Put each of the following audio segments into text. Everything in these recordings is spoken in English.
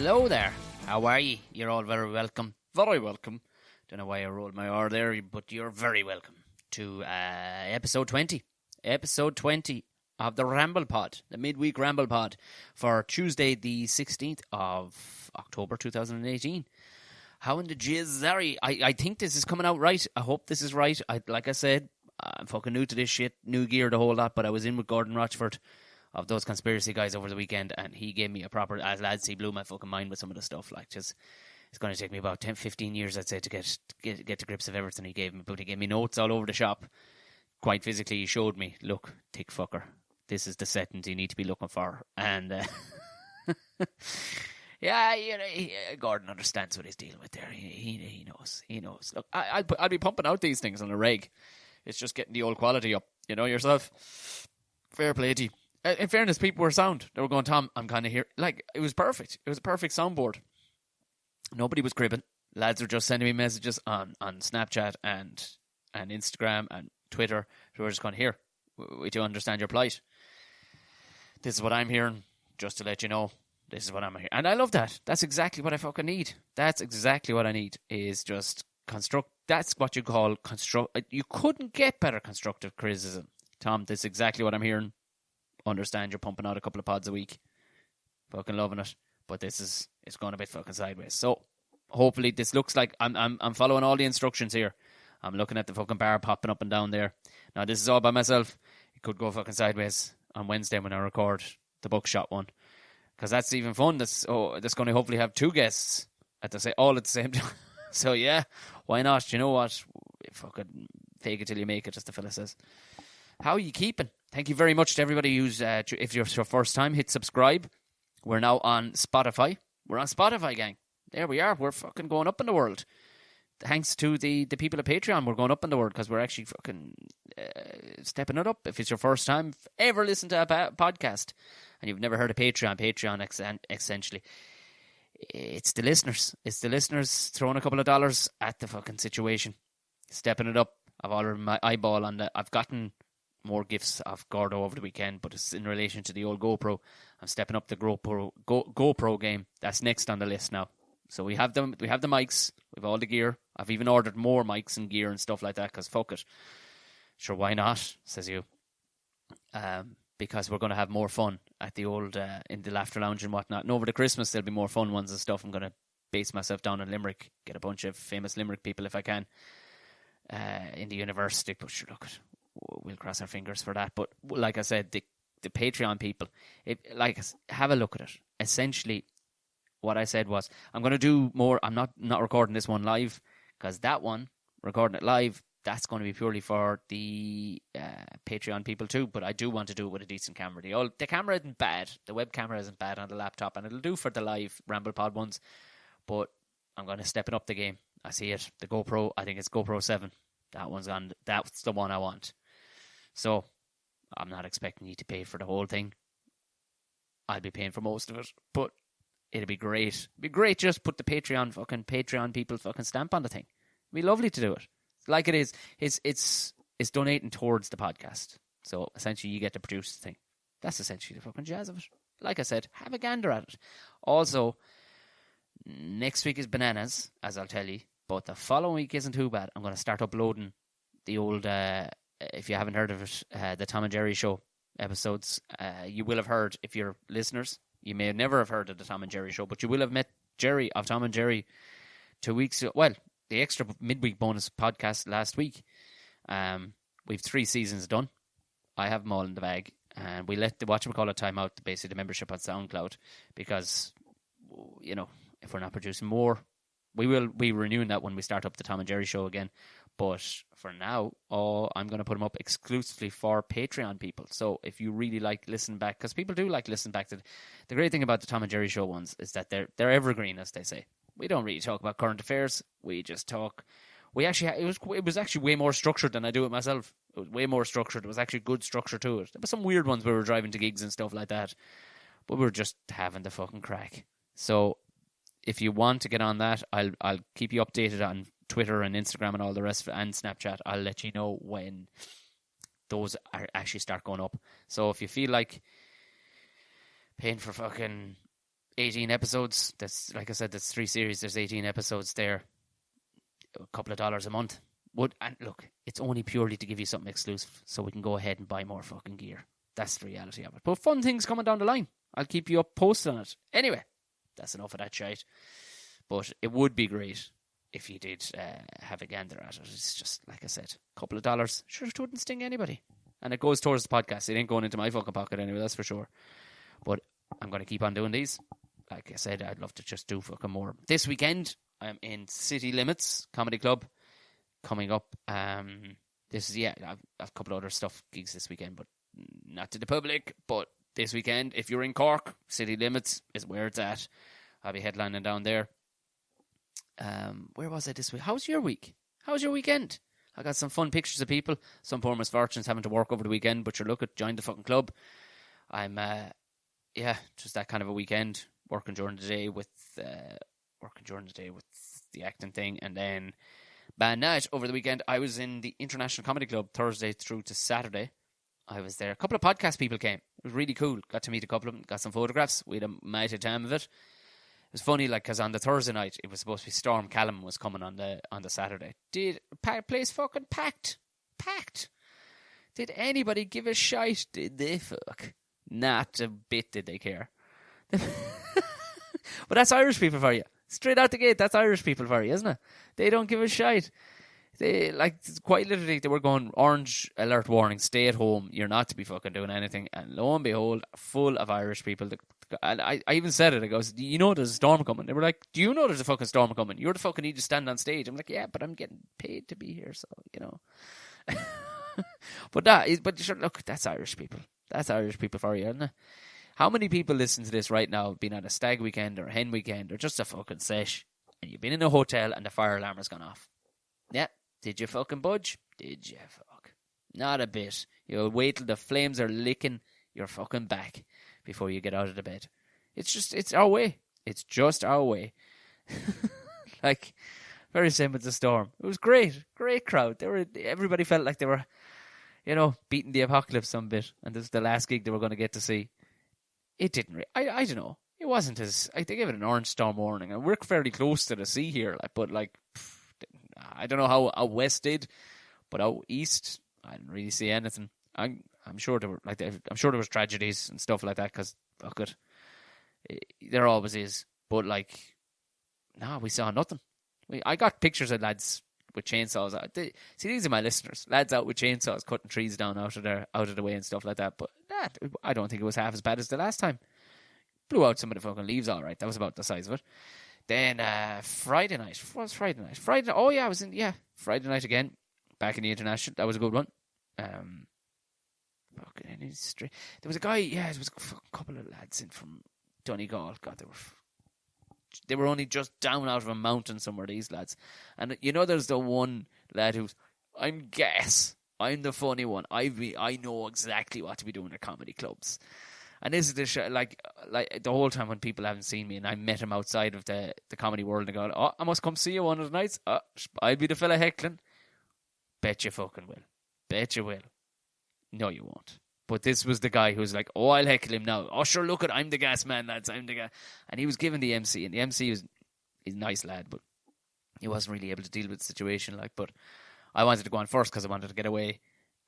Hello there. How are ye? You're all very welcome. Very welcome. Don't know why I rolled my R there, but you're very welcome to episode 20. Episode 20 of the Ramble Pod, the midweek Ramble Pod for Tuesday the 16th of October 2018. How in the jizz are ye? I think this is coming out right. I hope this is right. Like I said, I'm fucking new to this shit, new gear, the whole lot, but I was in with Gordon Rochford of those conspiracy guys over the weekend, and he gave me a proper, as lads, he blew my fucking mind with some of the stuff. Like, just, it's going to take me about 10, 15 years, I'd say, to get to grips of everything he gave me. But he gave me notes all over the shop. Quite physically, he showed me, look, thick fucker, this is the settings you need to be looking for. And, yeah, you know, Gordon understands what he's dealing with there. He knows. Look, I'll be pumping out these things on a reg. It's just getting the old quality up, you know yourself. Fair play to you. In fairness, people were sound. They were going, Tom, I'm kind of here. Like, it was perfect. It was a perfect soundboard. Nobody was cribbing. Lads were just sending me messages on Snapchat and Instagram and Twitter. So we're just going, here, we do understand your plight. This is what I'm hearing, just to let you know. This is what I'm hearing. And I love that. That's exactly what I fucking need. That's exactly what I need, is just construct. That's what you call construct. You couldn't get better constructive criticism. Tom, this is exactly what I'm hearing. Understand you're pumping out a couple of pods a week. Fucking loving it. But it's going a bit fucking sideways. So hopefully this looks like I'm following all the instructions here. I'm looking at the fucking bar popping up and down there. Now this is all by myself. It could go fucking sideways on Wednesday when I record the Buckshot one. Because that's even fun. That's going to hopefully have two guests all at the same time. So yeah, why not? You know what? Fucking fake it till you make it, as the fella says. How are you keeping? Thank you very much to everybody who's, if it's your first time, hit subscribe. We're now on Spotify. We're on Spotify, gang. There we are. We're fucking going up in the world. Thanks to the people at Patreon, we're going up in the world because we're actually fucking stepping it up. If it's your first time ever listened to a podcast and you've never heard of Patreon essentially, it's the listeners. It's the listeners throwing a couple of dollars at the fucking situation. Stepping it up. I've already my eyeball on that. I've gotten more gifts of Gordo over the weekend, but it's in relation to the old GoPro. I'm stepping up the GoPro game. That's next on the list now. So we have them. We have the mics. We've all the gear. I've even ordered more mics and gear and stuff like that because fuck it. Sure, why not? Says you. Because we're going to have more fun at the old in the Laughter Lounge and whatnot. And over the Christmas there'll be more fun ones and stuff. I'm going to base myself down in Limerick, get a bunch of famous Limerick people if I can in the university. But sure, look, we'll cross our fingers for that. But like I said, the Patreon people, have a look at it. Essentially, what I said was, I'm going to do more. I'm not recording this one live, because that one, recording it live, that's going to be purely for the Patreon people too. But I do want to do it with a decent camera. The camera isn't bad. The web camera isn't bad on the laptop, and it'll do for the live Ramble Pod ones. But I'm going to step it up the game. I see it. The GoPro, I think it's GoPro 7. That one's on. That's the one I want. So I'm not expecting you to pay for the whole thing. I'll be paying for most of it, but it'd be great. It'd be great just put the Patreon people fucking stamp on the thing. It'd be lovely to do it. Like it is. It's donating towards the podcast. So essentially you get to produce the thing. That's essentially the fucking jazz of it. Like I said, have a gander at it. Also, next week is bananas, as I'll tell you. But the following week isn't too bad. I'm going to start uploading the old, if you haven't heard of it, the Tom and Jerry show episodes. You will have heard, if you're listeners, you may never have heard of the Tom and Jerry show, but you will have met Jerry of Tom and Jerry 2 weeks ago. Well, the extra midweek bonus podcast last week. We've 3 seasons done. I have them all in the bag. And we let the whatchamacallit time out, basically the membership on SoundCloud, because, you know, if we're not producing more, we will be renewing that when we start up the Tom and Jerry show again. But for now, I'm going to put them up exclusively for Patreon people. So if you really like listening back, because people do like listening back to the great thing about the Tom and Jerry show ones is that they're evergreen, as they say. We don't really talk about current affairs. We just talk. It was actually way more structured than I do it myself. It was way more structured. It was actually good structure to it. There were some weird ones where we were driving to gigs and stuff like that, but we were just having the fucking crack. So if you want to get on that, I'll keep you updated on Twitter and Instagram and all the rest, and Snapchat. I'll let you know when those are actually start going up. So if you feel like paying for fucking 18 episodes. That's, like I said, that's 3 series. There's 18 episodes there. A couple of dollars a month. And look, it's only purely to give you something exclusive so we can go ahead and buy more fucking gear. That's the reality of it. But fun things coming down the line. I'll keep you up posted on it. Anyway, that's enough of that shite. But it would be great if you did have a gander at it. It's just, like I said, a couple of dollars. Sure, it wouldn't sting anybody. And it goes towards the podcast. It ain't going into my fucking pocket anyway, that's for sure. But I'm going to keep on doing these. Like I said, I'd love to just do fucking more. This weekend, I'm in City Limits Comedy Club coming up. This is, I have a couple of other gigs this weekend, but not to the public. But this weekend, if you're in Cork, City Limits is where it's at. I'll be headlining down there. Where was I this week? How's your week? How's your weekend? I got some fun pictures of people. Some poor misfortunes having to work over the weekend, but join the fucking club. I'm, just that kind of a weekend. Working during the day with the acting thing, and then band night over the weekend. I was in the International Comedy Club Thursday through to Saturday. I was there. A couple of podcast people came. It was really cool. Got to meet a couple of them. Got some photographs. We had a mighty time of it. It was funny, like, because on the Thursday night it was supposed to be Storm Callum was coming on the Saturday. Place fucking packed. Did anybody give a shite? Did they fuck? Not a bit did they care. But that's Irish people for you. Straight out the gate, that's Irish people for you, isn't it? They don't give a shite. They, like, quite literally, they were going, orange alert warning, stay at home, you're not to be fucking doing anything. And lo and behold, full of Irish people. And I even said it, I goes, do you know there's a storm coming? They were like, do you know there's a fucking storm coming? You're the fucking need to stand on stage. I'm like, yeah, but I'm getting paid to be here, so, you know. But sure, look, that's Irish people. That's Irish people for you, isn't it? How many people listen to this right now, been at a stag weekend or a hen weekend or just a fucking sesh, and you've been in a hotel and the fire alarm has gone off? Yeah. Did you fucking budge? Did you fuck? Not a bit. You'll wait till the flames are licking your fucking back before you get out of the bed. It's our way. It's just our way. Like, very same with the storm. It was great. Great crowd. Everybody felt like they were, beating the apocalypse some bit. And this is the last gig they were going to get to see. It didn't. I don't know. It wasn't as. They gave it an orange storm warning, and we're fairly close to the sea here. I don't know how out west did, but out east, I didn't really see anything. I'm sure there was tragedies and stuff like that because fuck it, there always is. But we saw nothing. I got pictures of lads with chainsaws. These are my listeners. Lads out with chainsaws cutting trees down out of the way and stuff like that. But I don't think it was half as bad as the last time. Blew out some of the fucking leaves all right. That was about the size of it. Then Friday night. What was Friday night? I was in, Friday night again. Back in the International. That was a good one. There was a guy, there was a couple of lads in from Donegal. God, they were only just down out of a mountain somewhere, these lads. And there's the one lad who's, I'm the funny one. I know exactly what to be doing at comedy clubs. And this is the show, like the whole time when people haven't seen me and I met him outside of the comedy world and go, I must come see you one of the nights. I'll be the fella heckling. Bet you fucking will. Bet you will. No, you won't. But this was the guy who was like, I'll heckle him now. Sure, look I'm the gas man, lads. I'm the guy. And he was given the MC, and the MC he's a nice lad, but he wasn't really able to deal with the situation. But I wanted to go on first because I wanted to get away.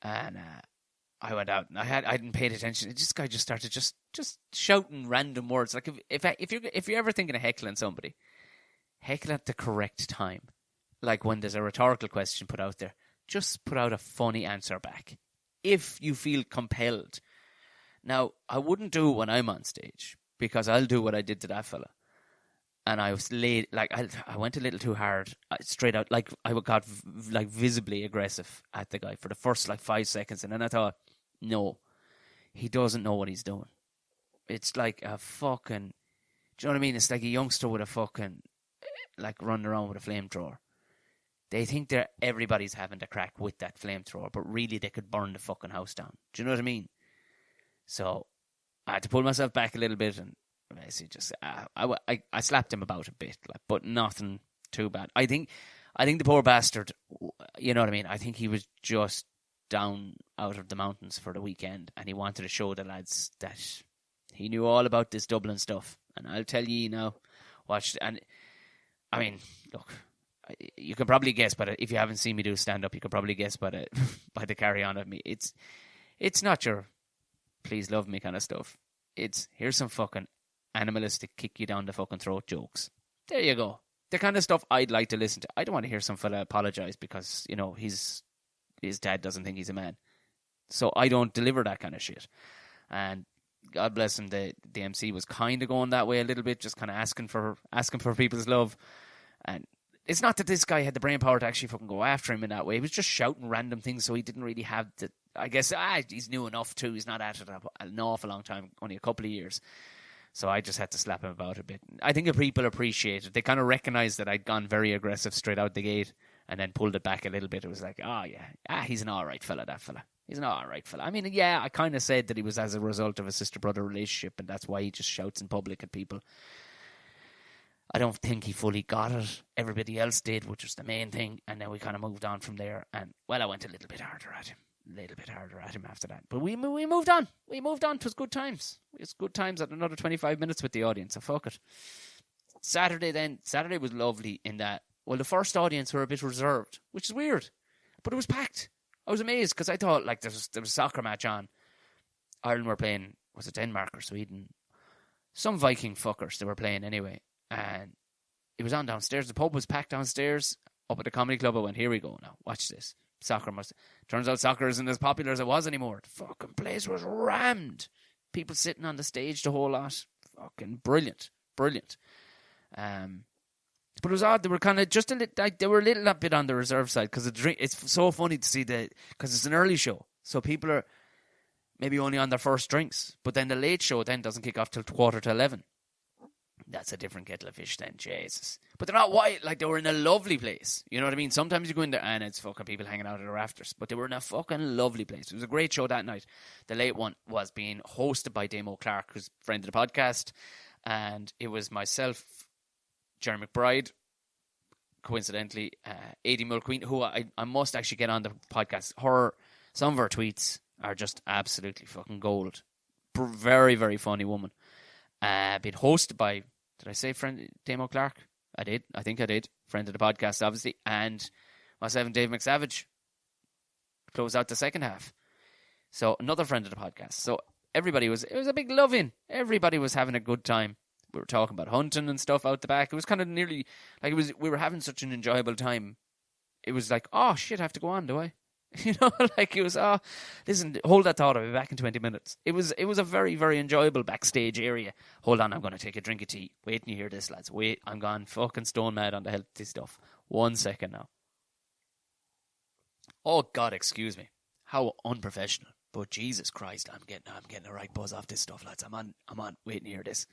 And I went out and I hadn't paid attention. This guy just started just shouting random words. Like if you're ever thinking of heckling somebody, heckle at the correct time. Like when there's a rhetorical question put out there, just put out a funny answer back. If you feel compelled. Now, I wouldn't do it when I'm on stage because I'll do what I did to that fella. And I was late, I went a little too hard, straight out, I got visibly aggressive at the guy for the first 5 seconds. And then I thought, no, he doesn't know what he's doing. It's like a fucking, do you know what I mean? It's like a youngster with a fucking, running around with a flamethrower. They think everybody's having the crack with that flamethrower, but really they could burn the fucking house down. Do you know what I mean? So I had to pull myself back a little bit and basically just I slapped him about a bit, but nothing too bad. I think the poor bastard, you know what I mean? I think he was just down out of the mountains for the weekend and he wanted to show the lads that He knew all about this Dublin stuff. And I'll tell you now, watch. And I mean, look, you can probably guess, but if you haven't seen me do stand up, you can probably guess by the carry on of me. It's not your please love me kind of stuff. It's here's some fucking animalistic kick you down the fucking throat jokes. There you go. The kind of stuff I'd like to listen to. I don't want to hear some fella apologise because, you know, his dad doesn't think he's a man. So I don't deliver that kind of shit. And God bless him, the MC was kind of going that way a little bit, just kind of asking for people's love. And it's not that this guy had the brain power to actually fucking go after him in that way. He was just shouting random things, so he didn't really have the... I guess he's new enough too. He's not at it an awful long time, only a couple of years. So I just had to slap him about a bit. I think if people appreciate it. They kind of recognised that I'd gone very aggressive straight out the gate and then pulled it back a little bit. It was like, he's an all right fella, that fella. He's an all right fella. I mean, yeah, I kind of said that he was as a result of a sister-brother relationship, and that's why he just shouts in public at people. I don't think he fully got it. Everybody else did, which was the main thing. And then we kind of moved on from there. And, well, I went a little bit harder at him. After that. But we moved on. We moved on. It was good times. It was good times at another 25 minutes with the audience. So fuck it. Saturday was lovely in that, well, the first audience were a bit reserved, which is weird. But it was packed. I was amazed because I thought, like, there was a soccer match on. Ireland were playing, was it Denmark or Sweden? Some Viking fuckers they were playing anyway. And it was on downstairs. The pub was packed downstairs. Up at the comedy club, I went, here we go now. Watch this. Turns out soccer isn't as popular as it was anymore. The fucking place was rammed. People sitting on the stage, the whole lot. Fucking brilliant. But it was odd. They were kind of just a little bit on the reserve side because it's so funny to see because it's an early show. So people are maybe only on their first drinks. But then the late show then doesn't kick off till 11:15. That's a different kettle of fish then, Jesus. But they're not white, like they were in a lovely place. You know what I mean? Sometimes you go in there and it's fucking people hanging out at the rafters. But they were in a fucking lovely place. It was a great show that night. The late one was being hosted by Damo Clark, who's a friend of the podcast. And it was myself, Jerry McBride, coincidentally, Aidy Mulqueen, who I must actually get on the podcast. Some of her tweets are just absolutely fucking gold. Very, very funny woman. Been hosted by, did I say friend Damo Clark? I did. I think I did. Friend of the podcast, obviously. And myself and Dave McSavage closed out the second half. So another friend of the podcast. So it was a big love-in. Everybody was having a good time. We were talking about hunting and stuff out the back. It was kind of nearly, like we were having such an enjoyable time. It was like, oh shit, I have to go on, do I? You know, like it was, listen, hold that thought, I'll be back in 20 minutes. It was a very, very enjoyable backstage area. Hold on, I'm going to take a drink of tea. Wait and you hear this, lads. Wait, I'm gone fucking stone mad on the healthy stuff. 1 second now. Oh God, excuse me. How unprofessional. But Jesus Christ, I'm getting a right buzz off this stuff, lads. I'm on. Wait and hear this.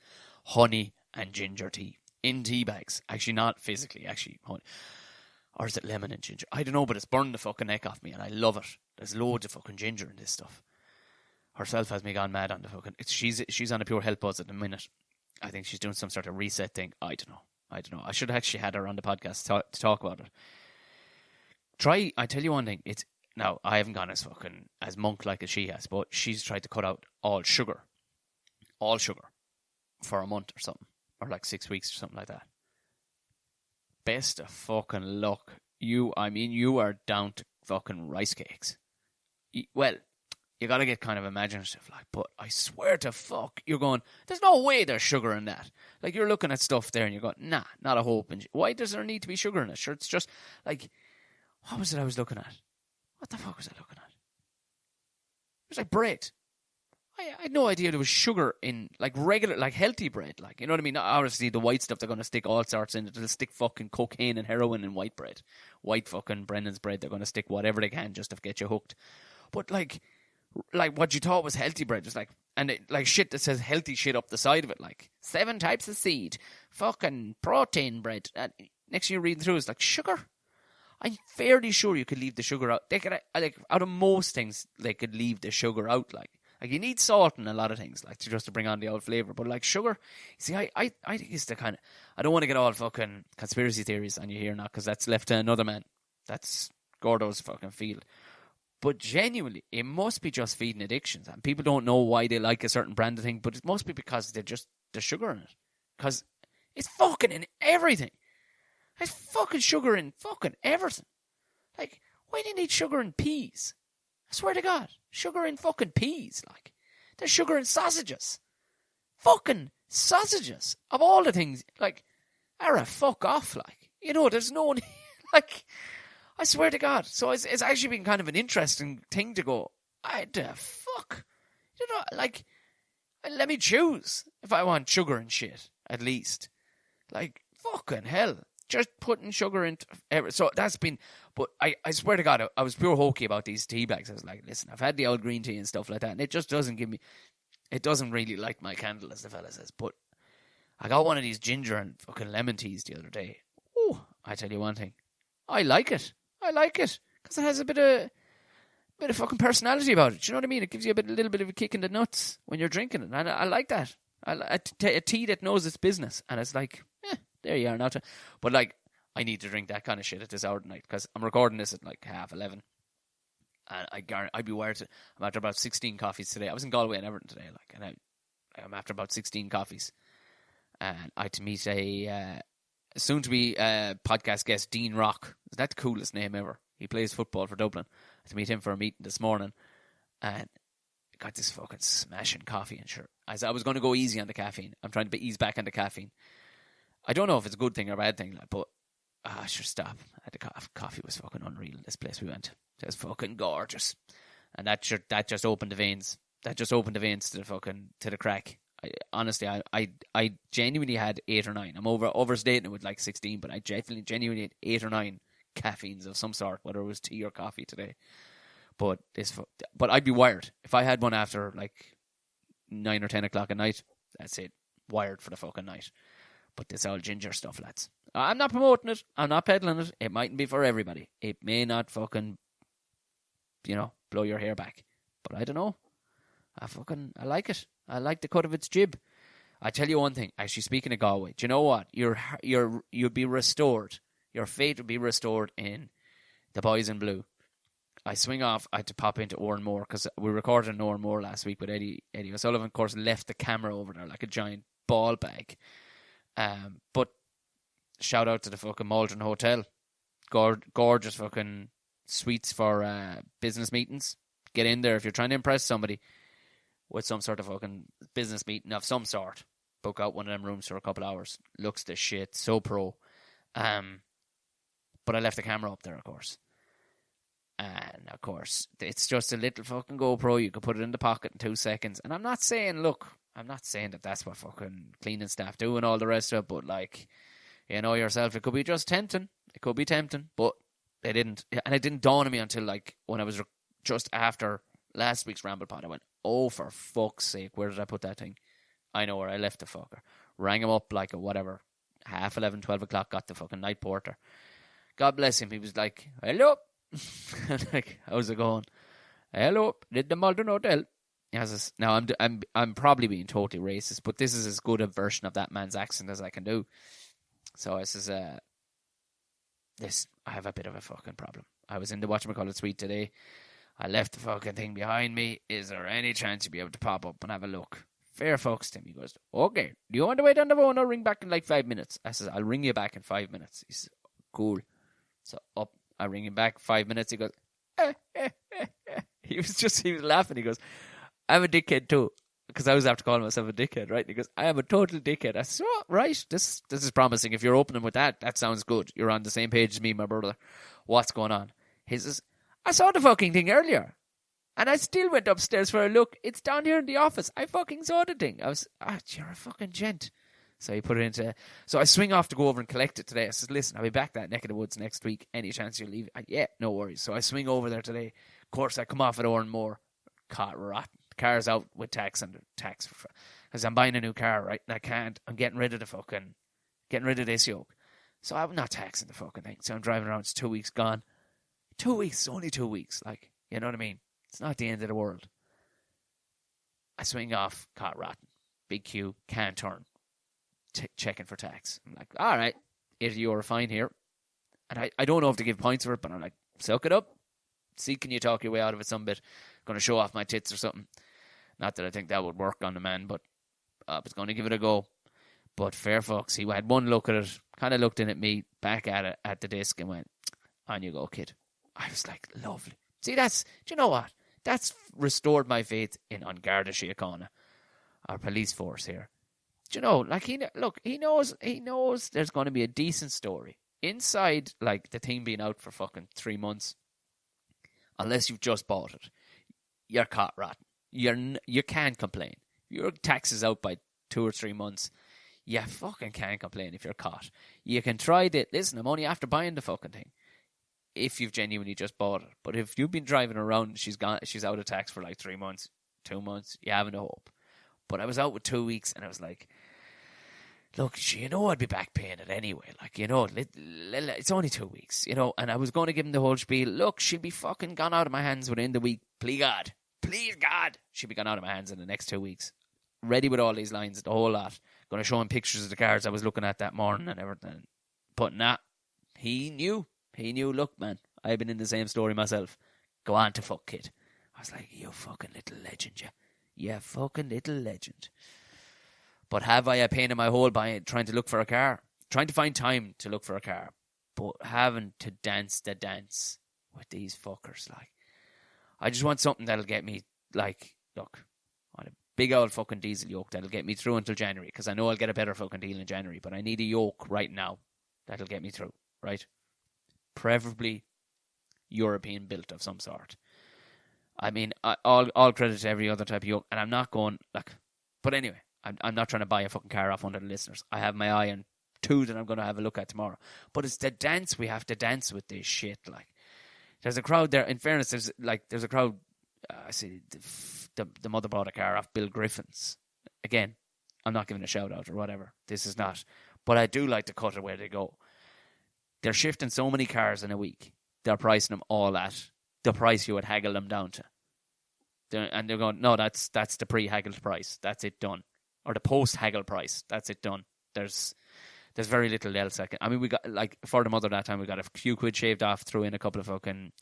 Honey and ginger tea. In tea bags. Actually, not physically, actually. Honey. Or is it lemon and ginger? I don't know, but it's burned the fucking neck off me and I love it. There's loads of fucking ginger in this stuff. Herself has me gone mad on the fucking... She's on a pure health buzz at the minute. I think she's doing some sort of reset thing. I don't know. I should have actually had her on the podcast to talk about it. I tell you one thing. Now, I haven't gone as monk-like as she has, but she's tried to cut out all sugar for a month or something. Or like 6 weeks or something like that. Best of fucking luck. You are down to fucking rice cakes. Well, you gotta get kind of imaginative, like, but I swear to fuck, you're going, there's no way there's sugar in that. Like, you're looking at stuff there and you're going, nah, not a hope. And why does there need to be sugar in it? Sure, it's just, like, what was it I was looking at? What the fuck was I looking at? It was like bread. I had no idea there was sugar in, like, regular, like, healthy bread. Like, you know what I mean? Obviously, the white stuff, they're going to stick all sorts in it. They'll stick fucking cocaine and heroin in white bread. White fucking Brennan's bread. They're going to stick whatever they can just to get you hooked. But, like what you thought was healthy bread, just like, and it, like shit that says healthy shit up the side of it, like 7 types of seed, fucking protein bread. And next thing you're reading through is like sugar. I'm fairly sure you could leave the sugar out. They could, like, out of most things, they could leave the sugar out, like you need salt in a lot of things, like just to bring on the old flavour. But like sugar, see, I think it's the kind of, I don't want to get all fucking conspiracy theories on you here now, because that's left to another man. That's Gordo's fucking field. But genuinely, it must be just feeding addictions. And people don't know why they like a certain brand of thing, but it must be because there's sugar in it. Because it's fucking in everything. There's fucking sugar in fucking everything. Like, why do you need sugar in peas? I swear to God, sugar in fucking peas. Like, there's sugar in sausages. Fucking sausages. Of all the things, like, fuck off, like. You know, there's no, like, I swear to God. So it's actually been kind of an interesting thing to go, fuck. You know, like, let me choose if I want sugar and shit, at least. Like, fucking hell. Just putting sugar into so that's been, but I swear to God, I was pure hokey about these tea bags. I was like, listen, I've had the old green tea and stuff like that, and it just doesn't give me, it doesn't really light my candle, as the fella says. But I got one of these ginger and fucking lemon teas the other day. Oh, I tell you one thing, I like it because it has a bit of fucking personality about it. Do you know what I mean? It gives you a little bit of a kick in the nuts when you're drinking it, and I like that. A tea that knows its business, and it's like, there you are now. But like, I need to drink that kind of shit at this hour tonight because I'm recording this at like 11:30, and I'd be wired. I'm after about 16 coffees today. I was in Galway and Everton today, like, and I'm after about 16 coffees, and I had to meet a soon-to-be podcast guest, Dean Rock. Is that the coolest name ever? He plays football for Dublin. I had to meet him for a meeting this morning, and got this fucking smashing coffee. And sure, I was going to go easy on the caffeine. I'm trying to ease back on the caffeine. I don't know if it's a good thing or a bad thing, like, but sure, stop. The coffee was fucking unreal in this place we went. It was fucking gorgeous, and that just opened the veins. That just opened the veins to the craic. Honestly, I genuinely had 8 or 9. I'm overstating it with like 16, but I genuinely had 8 or 9 caffeines of some sort, whether it was tea or coffee today. But I'd be wired if I had one after like 9 or 10 o'clock at night. That's it, wired for the fucking night. But this all ginger stuff, lads. I'm not promoting it. I'm not peddling it. It mightn't be for everybody. It may not fucking, blow your hair back. But I don't know. I like it. I like the cut of its jib. I tell you one thing. Actually, speaking of Galway, do you know what? You'll be restored. Your fate will be restored in The Boys in Blue. I swing off. I had to pop into Oranmore because we recorded in Oranmore last week with Eddie O'Sullivan. Of course, left the camera over there like a giant ball bag. But shout out to the fucking Maldron Hotel. Gorgeous fucking suites for business meetings. Get in there if you're trying to impress somebody with some sort of fucking business meeting of some sort. Book out one of them rooms for a couple hours. Looks the shit. So pro. But I left the camera up there, of course. And, of course, it's just a little fucking GoPro. You could put it in the pocket in 2 seconds. And I'm not saying that that's what fucking cleaning staff do and all the rest of it, but, like, you know yourself, it could be just tempting. It could be tempting, but they didn't. And it didn't dawn on me until, like, when I was just after last week's Ramble Pod. I went, oh, for fuck's sake, where did I put that thing? I know where I left the fucker. Rang him up like a whatever, 11:30, 12 o'clock, got the fucking night porter. God bless him. He was like, hello. I'm like, how's it going? Hello, did the Maldron Hotel? Now I'm probably being totally racist, but this is as good a version of that man's accent as I can do. So I says, I have a bit of a fucking problem. I was in the whatchamacallit suite today. I left the fucking thing behind me. Is there any chance you'd be able to pop up and have a look? Fair fucks to him. He goes, okay. Do you want to wait on the phone? I'll ring back in like 5 minutes. I says, I'll ring you back in 5 minutes. He says, cool. So up. I ring him back 5 minutes. He goes, He was laughing. He goes, I'm a dickhead too. Because I was after calling myself a dickhead, right? And he goes, I am a total dickhead. I said, oh, right. This is promising. If you're opening with that, that sounds good. You're on the same page as me, my brother. What's going on? He says, I saw the fucking thing earlier. And I still went upstairs for a look. It's down here in the office. I fucking saw the thing. I was, you're a fucking gent. So he put it into... So I swing off to go over and collect it today. I says, listen, I'll be back that neck of the woods next week. Any chance you'll leave? Yeah, no worries. So I swing over there today. Of course, I come off at Oranmore. Caught rotten. The car's out with tax. Because I'm buying a new car, right? And I can't. I'm getting rid of this yoke. So I'm not taxing the fucking thing. So I'm driving around. It's 2 weeks gone. 2 weeks. Only 2 weeks. Like, you know what I mean? It's not the end of the world. I swing off. Caught rotten. Big queue. Can't turn. Checking for tax. I'm like, all right, €80 fine here. And I don't know if to give points for it, but I'm like, suck it up. See, can you talk your way out of it some bit? Going to show off my tits or something. Not that I think that would work on the man, but I was going to give it a go. But fair fucks, he had one look at it, kind of looked in at me, back at it, at the disc, and went, on you go, kid. I was like, lovely. See, do you know what? That's restored my faith in An Garda Síochána, our police force here. Do you know, like, he knows there's going to be a decent story. Inside, like, the thing being out for fucking 3 months, unless you've just bought it, you're caught rotten. You can't complain. Your tax is out by 2 or 3 months. You fucking can't complain if you're caught. You can try it. Listen, I'm only after buying the fucking thing. If you've genuinely just bought it. But if you've been driving around, she's out of tax for like 3 months, 2 months, you haven't a hope. But I was out with 2 weeks and I was like, look, you know I'd be back paying it anyway. Like, you know, it's only 2 weeks, you know. And I was going to give him the whole spiel. Look, she'll be fucking gone out of my hands within the week. Please God. She'll be gone out of my hands in the next 2 weeks. Ready with all these lines, the whole lot. Going to show him pictures of the cars I was looking at that morning and everything. But nah, he knew. Look, man, I've been in the same story myself. Go on to fuck, kid. I was like, you fucking little legend, you. You fucking little legend. But have I a pain in my hole by trying to look for a car? Trying to find time to look for a car. But having to dance the dance with these fuckers, like. I just want something that'll get me, like, look, on a big old fucking diesel yoke that'll get me through until January, because I know I'll get a better fucking deal in January, but I need a yoke right now that'll get me through, right? Preferably European built of some sort. I mean, all credit to every other type of yoke, and I'm not going, like, but anyway, I'm not trying to buy a fucking car off one of the listeners. I have my eye on 2 that I'm going to have a look at tomorrow. But it's the dance we have to dance with this shit, like. There's a crowd there. In fairness, there's a crowd. I see the mother bought a car off Bill Griffin's. Again, I'm not giving a shout out or whatever. This is not. But I do like to cut it where they go. They're shifting so many cars in a week. They're pricing them all at the price you would haggle them down to. And they're going, no, that's the pre-haggled price. That's it done. Or the post-haggle price. That's it done. There's very little else. I mean, we got, like, for the mother that time, we got a few quid shaved off, threw in a couple of fucking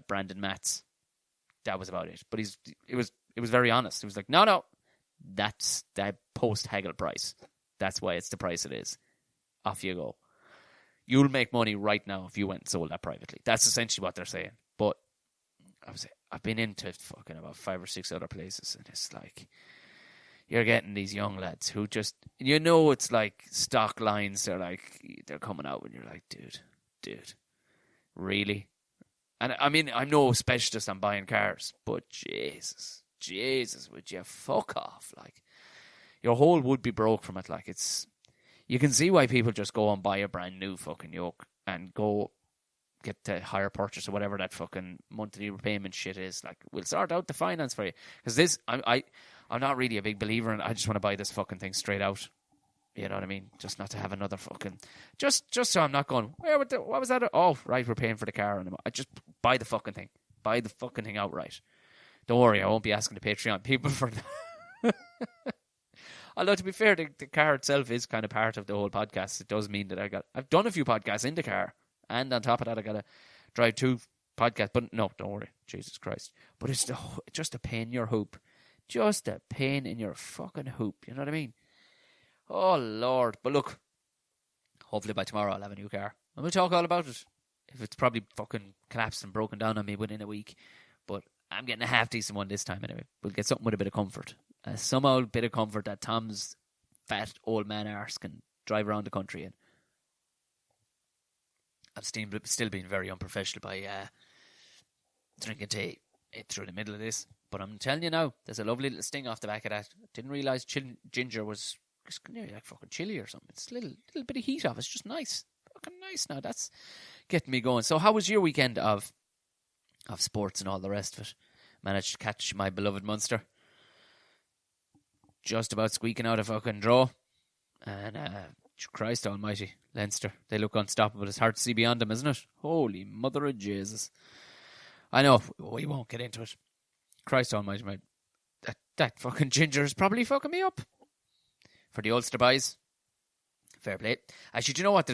Brandon mats. That was about it. But it was very honest. He was like, no, that's the post-haggle price. That's why it's the price it is. Off you go. You'll make money right now if you went and sold that privately. That's essentially what they're saying. But I've been into fucking about 5 or 6 other places, and it's like, you're getting these young lads who just, you know, it's like stock lines. They're coming out and you're like, dude, really? And I mean, I'm no specialist on buying cars, but Jesus, would you fuck off? Like, your whole would be broke from it. Like, you can see why people just go and buy a brand new fucking yoke and go get the hire purchase or whatever that fucking monthly repayment shit is. Like, we'll sort out the finance for you. Because this, I'm not really a big believer in it. I just want to buy this fucking thing straight out. You know what I mean? Just not to have another fucking... Just so I'm not going, what was that? Oh, right, we're paying for the car. I just buy the fucking thing. Buy the fucking thing outright. Don't worry, I won't be asking the Patreon people for that. Although, to be fair, the car itself is kind of part of the whole podcast. It does mean that I've done a few podcasts in the car. And on top of that, I got to drive 2 podcasts. But no, don't worry. Jesus Christ. But it's just a pain in your hoop. Just a pain in your fucking hoop. You know what I mean? Oh, Lord. But look, hopefully by tomorrow I'll have a new car. And we'll talk all about it. If it's probably fucking collapsed and broken down on me within a week. But I'm getting a half-decent one this time anyway. We'll get something with a bit of comfort. Some old bit of comfort that Tom's fat old man arse can drive around the country in. I've still been very unprofessional by drinking tea through the middle of this. But I'm telling you now, there's a lovely little sting off the back of that. Didn't realise ginger was nearly like fucking chili or something. It's a little bit of heat off. It's just nice. Fucking nice now. That's getting me going. So how was your weekend of sports and all the rest of it? Managed to catch my beloved Munster. Just about squeaking out a fucking draw. And Christ almighty, Leinster. They look unstoppable. It's hard to see beyond them, isn't it? Holy mother of Jesus. I know, we won't get into it. Christ almighty, mate. That fucking ginger is probably fucking me up. For the Ulster boys. Fair play. Actually, do you know what?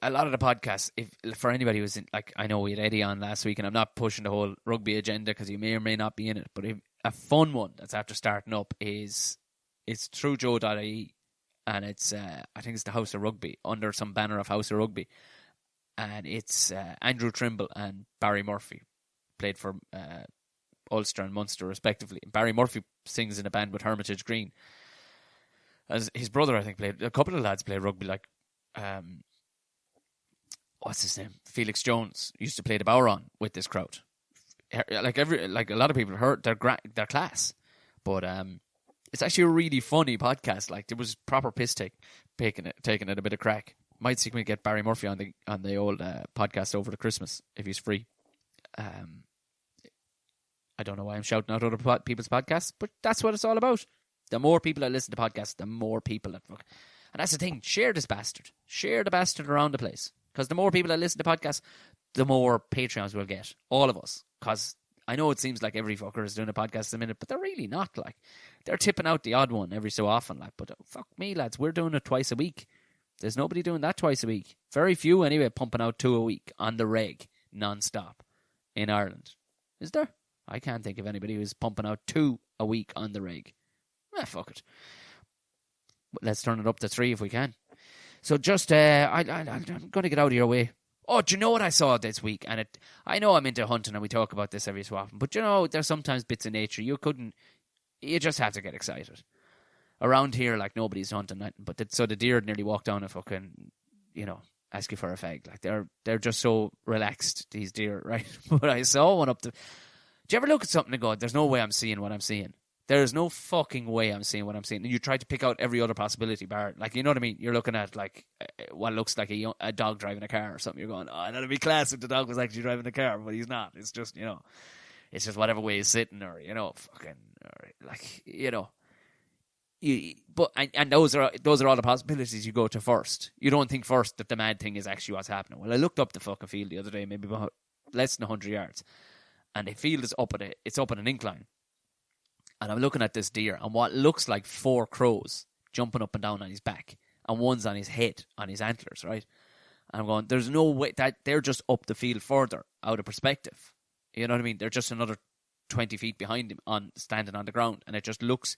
a lot of the podcasts, if for anybody who's in, like, I know we had Eddie on last week, and I'm not pushing the whole rugby agenda because you may or may not be in it, but a fun one that's after starting up is it's through Joe.ie, and it's I think it's the House of Rugby, under some banner of House of Rugby, and it's Andrew Trimble and Barry Murphy, played for Ulster and Munster respectively. And Barry Murphy sings in a band with Hermitage Green. As his brother, I think, played. A couple of lads played rugby, like what's his name? Felix Jones used to play the Bowron with this crowd. Like a lot of people have heard, they're class, but it's actually a really funny podcast. Like, there was proper piss taking it a bit of crack. Might see if we get Barry Murphy on the old podcast over the Christmas if he's free. I don't know why I'm shouting out other people's podcasts, but that's what it's all about. The more people that listen to podcasts, the more people that fuck. And that's the thing. Share this bastard. Share the bastard around the place. Because the more people that listen to podcasts, the more Patreons we'll get. All of us. Because I know it seems like every fucker is doing a podcast a minute, but they're really not. Like, they're tipping out the odd one every so often. Like, but fuck me, lads. We're doing it twice a week. There's nobody doing that twice a week. Very few, anyway, pumping out 2 a week on the reg, non-stop, in Ireland. Is there? I can't think of anybody who's pumping out 2 a week on the reg. Fuck it. Let's turn it up to 3 if we can. So just, I'm going to get out of your way. Oh, do you know what I saw this week? And I know I'm into hunting and we talk about this every so often, but you know, there's sometimes bits of nature you just have to get excited. Around here, like, nobody's hunting nothing, but so the deer nearly walked down a fucking, ask you for a fag. Like, they're just so relaxed, these deer, right? But I saw one up the... Do you ever look at something and go, there's no way I'm seeing what I'm seeing? There's no fucking way I'm seeing what I'm seeing. And you try to pick out every other possibility, bar. Like, you know what I mean? You're looking at, like, what looks like a dog driving a car or something. You're going, oh, that'd be class if the dog was actually driving the car, but he's not. It's just, it's just whatever way he's sitting, or, fucking, or, like, And those are all the possibilities you go to first. You don't think first that the mad thing is actually what's happening. Well, I looked up the fucking field the other day, maybe about less than 100 yards, and the field is up at an incline. And I'm looking at this deer, and what looks like 4 crows jumping up and down on his back, and one's on his head, on his antlers, right? And I'm going, there's no way that they're just up the field further out of perspective. You know what I mean? They're just another 20 feet behind him, standing on the ground, and it just looks.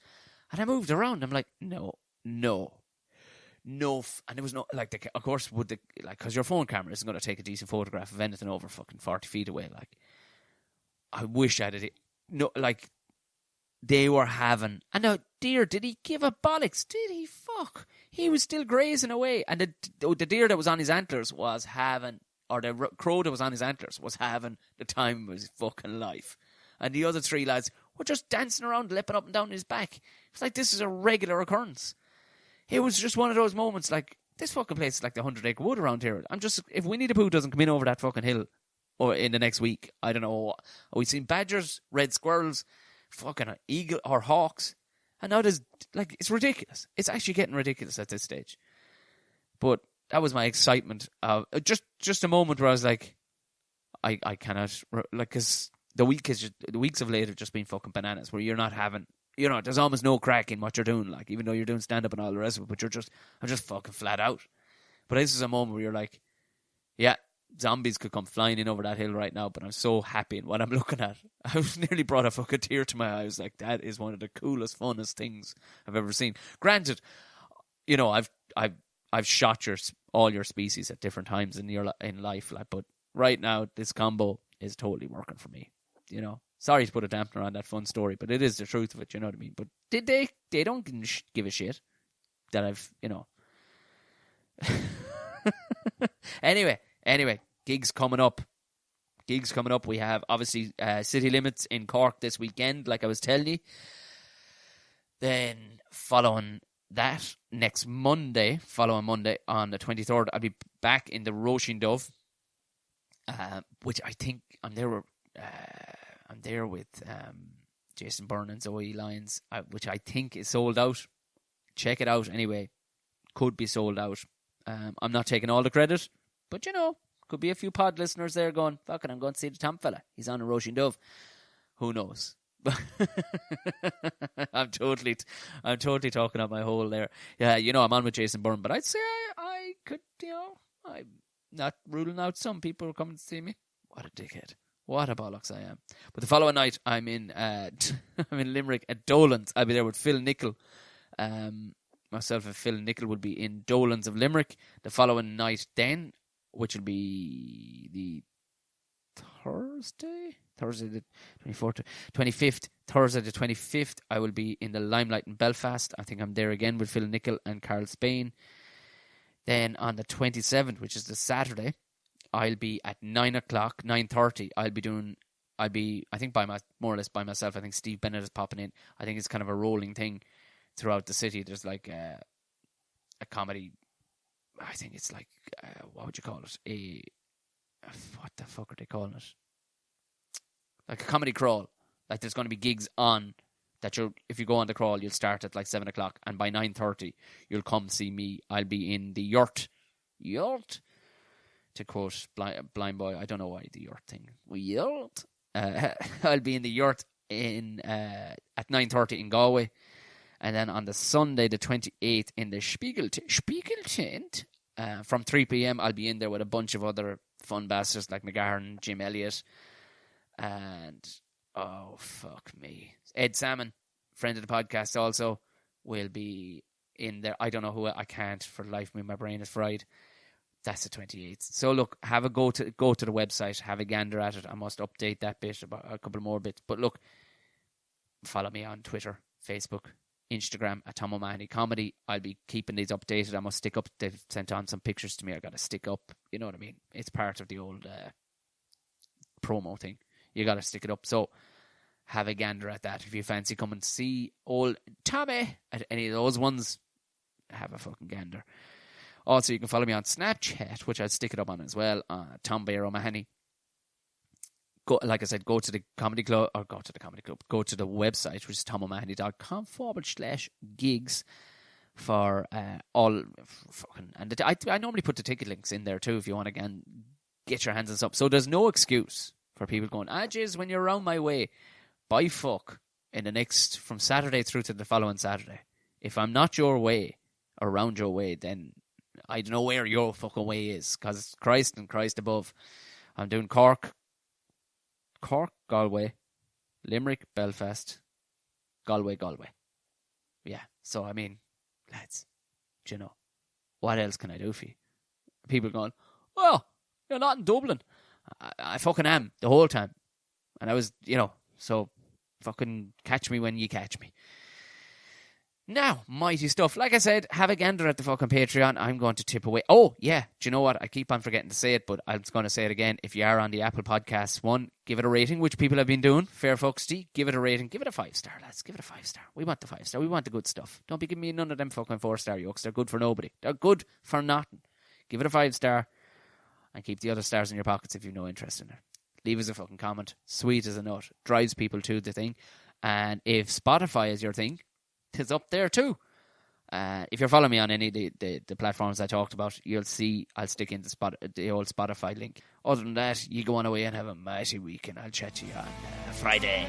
And I moved around. I'm like, no. And there was no, like, of course, because your phone camera isn't going to take a decent photograph of anything over fucking 40 feet away. Like, I wish I had it. No, like. They were having... And now, deer, did he give a bollocks? Did he? Fuck. He was still grazing away. And the deer that was on his antlers was having... Or the crow that was on his antlers was having the time of his fucking life. And the other 3 lads were just dancing around, leaping up and down his back. It's like, this is a regular occurrence. It was just one of those moments, like, this fucking place is like the 100-acre wood around here. If Winnie the Pooh doesn't come in over that fucking hill or in the next week, I don't know. We've seen badgers, red squirrels... fucking eagle or hawks, and now there's, like, it's ridiculous. It's actually getting ridiculous at this stage. But that was my excitement. Just a moment where I was like, I cannot, like, because the weeks of late have just been fucking bananas. Where you're not having, there's almost no crack in what you're doing. Like, even though you're doing stand up and all the rest of it, but I'm just fucking flat out. But this is a moment where you're like, yeah. Zombies could come flying in over that hill right now, but I'm so happy in what I'm looking at. I nearly brought a fucking tear to my eyes. Like, that is one of the coolest, funnest things I've ever seen. Granted, I've shot all your species at different times in life, like, but right now this combo is totally working for me. Sorry to put a dampener on that fun story, but it is the truth of it. You know what I mean? But they don't give a shit that I've Anyway, gigs coming up. We have, obviously, City Limits in Cork this weekend, like I was telling you. Then, following Monday on the 23rd, I'll be back in the Roisin Dove, which I think I'm there with Jason Byrne and Zoe Lyons, which I think is sold out. Check it out anyway. Could be sold out. I'm not taking all the credit. But, could be a few pod listeners there going, fucking, I'm going to see the Tom fella. He's on a Roisin Dove. Who knows? I'm totally talking out my hole there. Yeah, I'm on with Jason Byrne, but I'd say I could, I'm not ruling out some people coming to see me. What a dickhead. What a bollocks I am. But the following night, I'm in I'm in Limerick at Dolan's. I'll be there with Phil Nichol. Myself and Phil Nichol will be in Dolan's of Limerick. The following night then, which will be the Thursday the 25th, Thursday the 25th, I will be in the Limelight in Belfast. I think I'm there again with Phil Nichol and Carl Spain. Then on the 27th, which is the Saturday, I'll be at 9:30. I'll be, I think, more or less by myself. I think Steve Bennett is popping in. I think it's kind of a rolling thing throughout the city. There's like a comedy, I think it's like, what would you call it? What the fuck are they calling it? Like a comedy crawl. Like there's going to be gigs on that if you go on the crawl, you'll start at like 7 o'clock, and by 9:30 you'll come see me. I'll be in the Yurt, to quote Blind Boy. I don't know why the Yurt thing. Yurt. I'll be in the Yurt at 9:30 in Galway, and then on the Sunday the 28th in the Spiegel tent from 3 p.m. I'll be in there with a bunch of other fun bastards like McGahern, Jim Elliott, and oh fuck me, Ed Salmon, friend of the podcast, also will be in there. I don't know who. I can't for the life of me. My brain is fried. That's the 28th. So look, have a go to the website, have a gander at it. I must update that bit, about a couple more bits. But look, follow me on Twitter, Facebook, Instagram at Tom O'Mahony Comedy. I'll be keeping these updated. I must stick up. They've sent on some pictures to me. I got to stick up. You know what I mean? It's part of the old promo thing. You got to stick it up. So have a gander at that. If you fancy coming to see old Tommy at any of those ones, have a fucking gander. Also, you can follow me on Snapchat, which I'll stick it up on as well, Tom Bear O'Mahony. Like I said, go to the comedy club, or go to the website, which is tomoMahony.com/gigs for all fucking, and I normally put the ticket links in there too if you want to again get your hands on something. So there's no excuse for people going, jeez, when you're around my way, buy fuck in the next, from Saturday through to the following Saturday. If I'm not your way, or around your way, then I don't know where your fucking way is, because it's Christ and Christ above. I'm doing Cork, Galway, Limerick, Belfast, Galway. Yeah, so I mean, lads, do you know, what else can I do for you? People going, well, you're not in Dublin. I fucking am the whole time. And I was, so fucking catch me when you catch me. Now, mighty stuff. Like I said, have a gander at the fucking Patreon. I'm going to tip away. Oh, yeah. Do you know what? I keep on forgetting to say it, but I'm going to say it again. If you are on the Apple Podcasts one, give it a rating, which people have been doing. Fair fucksty. Give it a rating. Give it a 5-star, lads. Give it a 5-star. We want the 5-star. We want the good stuff. Don't be giving me none of them fucking 4-star yokes. They're good for nobody. They're good for nothing. Give it a 5-star and keep the other stars in your pockets if you've no interest in it. Leave us a fucking comment. Sweet as a nut. Drives people to the thing. And if Spotify is your thing, it's up there too. If you're following me on any of the platforms I talked about, you'll see I'll stick in the old Spotify link. Other than that, you go on away and have a mighty week, and I'll chat to you on Friday.